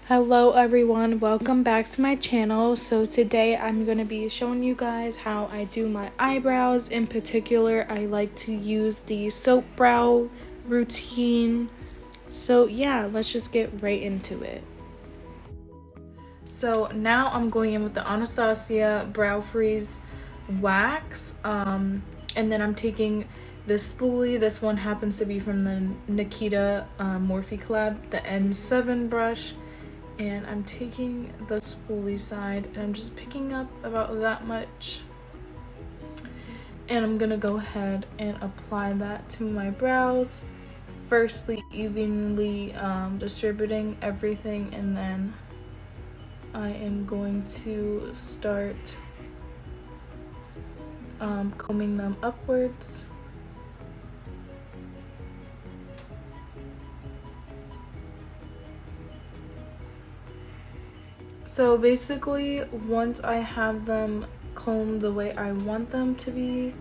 Hello everyone, welcome back to my channel. So today I'm going to be showing you guys how I do my eyebrows. In particular, I like to use the soap brow routine. So yeah, let's just get right into it. So now I'm going in with the Anastasia Brow Freeze wax, and then I'm taking this spoolie. This one happens to be from the Nikita Morphe collab, the N7 brush. And I'm taking the spoolie side and I'm just picking up about that much, and I'm gonna go ahead and apply that to my brows, firstly evenly distributing everything, and then I am going to start combing them upwards. So basically, once I have them combed the way I want them to be,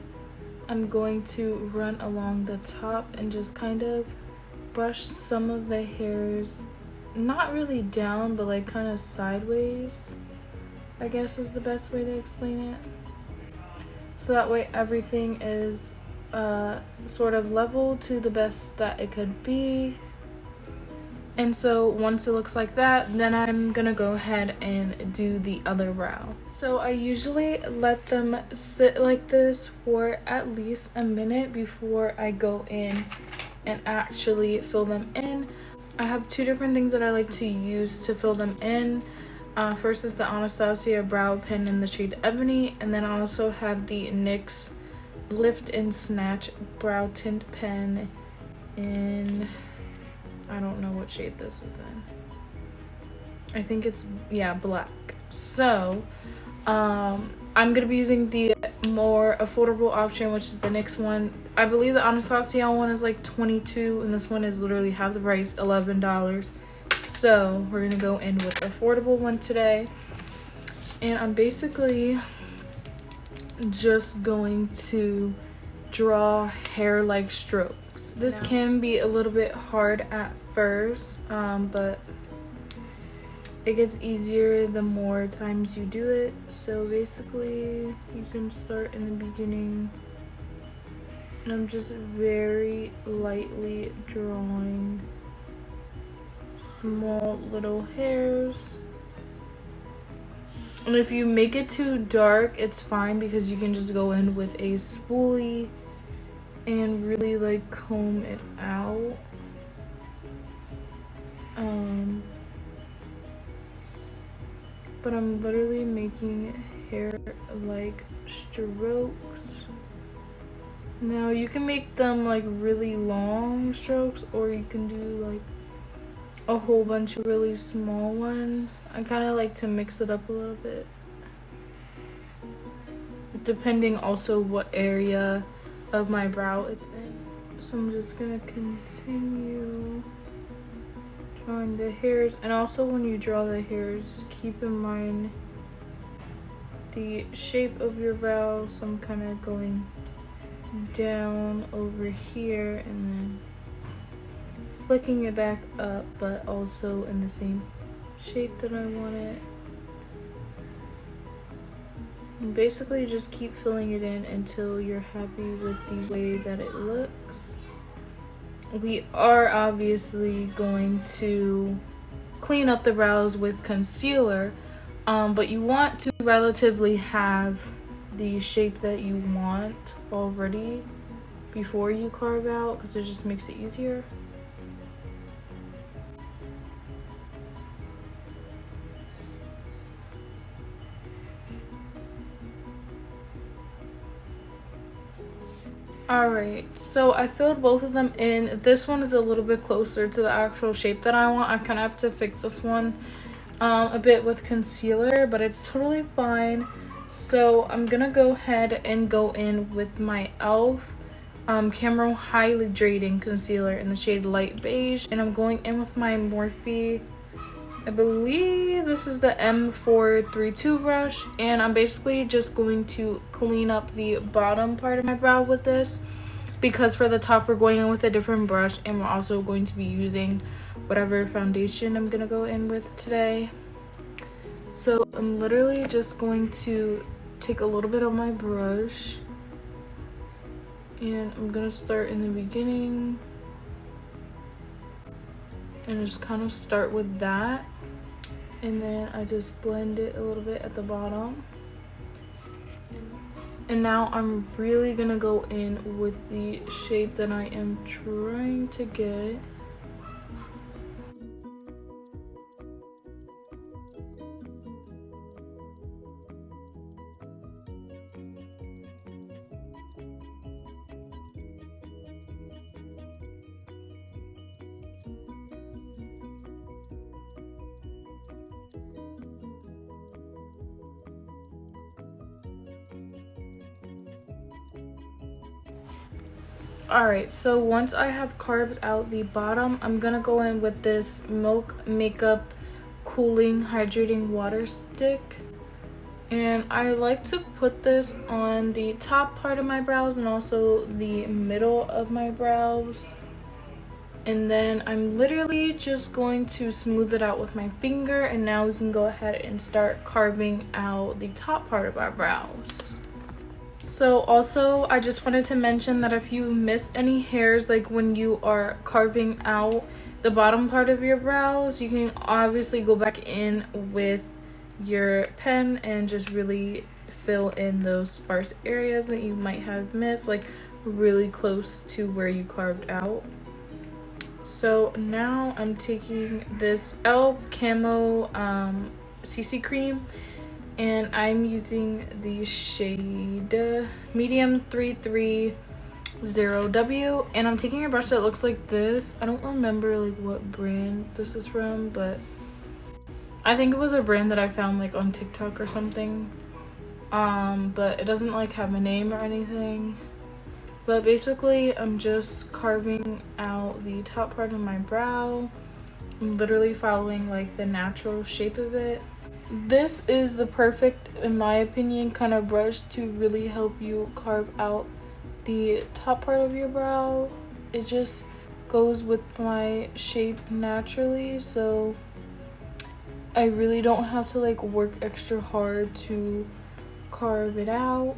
I'm going to run along the top and just kind of brush some of the hairs, not really down, but like kind of sideways, I guess is the best way to explain it. So that way everything is sort of level to the best that it could be. And so once it looks like that, then I'm gonna go ahead and do the other brow. So I usually let them sit like this for at least a minute before I go in and actually fill them in. I have two different things that I like to use to fill them in. First is the Anastasia brow pen in the shade Ebony, and then I also have the NYX Lift and Snatch brow tint pen in, I don't know what shade this is in. I think it's, yeah, black. So I'm gonna be using the more affordable option, which is the NYX one. I believe the Anastasia one is like $22 and this one is literally half the price, $11. So we're gonna go in with the affordable one today, and I'm basically just going to draw hair-like strokes. This can be a little bit hard at first, but it gets easier the more times you do it. So basically, you can start in the beginning, and I'm just very lightly drawing small little hairs. And if you make it too dark, it's fine, because you can just go in with a spoolie and really like comb it out. But I'm literally making hair like strokes. Now you can make them like really long strokes, or you can do like a whole bunch of really small ones. I kind of like to mix it up a little bit, depending also what area of my brow it's in. So I'm just gonna continue drawing the hairs, and also when you draw the hairs, keep in mind the shape of your brow. So I'm kind of going down over here and then flicking it back up, but also in the same shape that I want it. And basically just keep filling it in until you're happy with the way that it looks. We are obviously going to clean up the brows with concealer, but you want to relatively have the shape that you want already before you carve out, because it just makes it easier. Alright, so I filled both of them in. This one is a little bit closer to the actual shape that I want. I kind of have to fix this one a bit with concealer, but it's totally fine. So I'm gonna go ahead and go in with my e.l.f. Camo Hydrating Concealer in the shade Light Beige, and I'm going in with my Morphe, I believe this is the M432 brush, and I'm basically just going to clean up the bottom part of my brow with this, because for the top we're going in with a different brush, and we're also going to be using whatever foundation I'm gonna go in with today. So I'm literally just going to take a little bit of my brush, and I'm gonna start in the beginning and just kind of start with that, and then I just blend it a little bit at the bottom. And now I'm really gonna go in with the shape that I am trying to get. Alright, so once I have carved out the bottom, I'm gonna go in with this Milk Makeup Cooling Hydrating Water Stick. And I like to put this on the top part of my brows and also the middle of my brows. And then I'm literally just going to smooth it out with my finger, and now we can go ahead and start carving out the top part of our brows. So also, I just wanted to mention that if you miss any hairs, like when you are carving out the bottom part of your brows, you can obviously go back in with your pen and just really fill in those sparse areas that you might have missed, like really close to where you carved out. So now I'm taking this e.l.f. Camo CC cream, and I'm using the shade medium 330W, and I'm taking a brush that looks like this. I don't remember like what brand this is from, but I think it was a brand that I found like on TikTok or something. But it doesn't like have a name or anything. But basically I'm just carving out the top part of my brow. I'm literally following like the natural shape of it. This is the perfect, in my opinion, kind of brush to really help you carve out the top part of your brow. It just goes with my shape naturally, so I really don't have to like work extra hard to carve it out.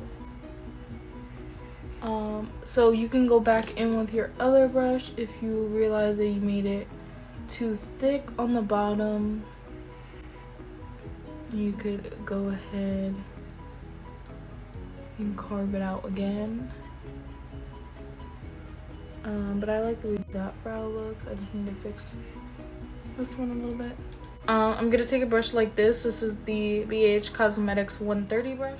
So you can go back in with your other brush if you realize that you made it too thick on the bottom. You could go ahead and carve it out again. But I like the way that brow look. I just need to fix this one a little bit. I'm gonna take a brush like this. This is the BH Cosmetics 130 brush.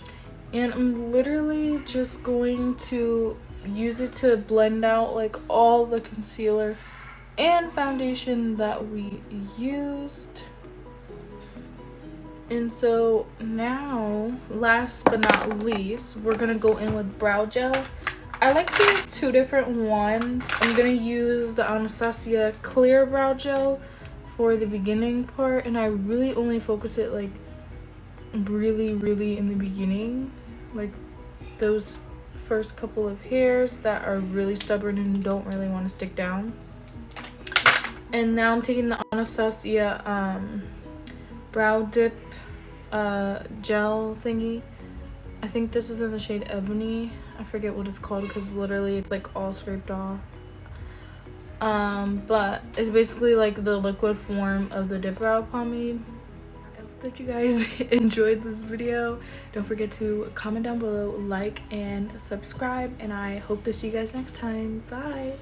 And I'm literally just going to use it to blend out like all the concealer and foundation that we used. And so now, last but not least, we're gonna go in with brow gel. I like to use two different ones. I'm gonna use the Anastasia clear brow gel for the beginning part, and I really only focus it like really in the beginning, like those first couple of hairs that are really stubborn and don't really want to stick down. And now I'm taking the Anastasia brow dip gel thingy. I think this is in the shade Ebony. I forget what it's called because literally it's like all scraped off. But it's basically like the liquid form of the dip brow pomade. I hope that you guys enjoyed this video. Don't forget to comment down below, like, and subscribe, and I hope to see you guys next time. Bye.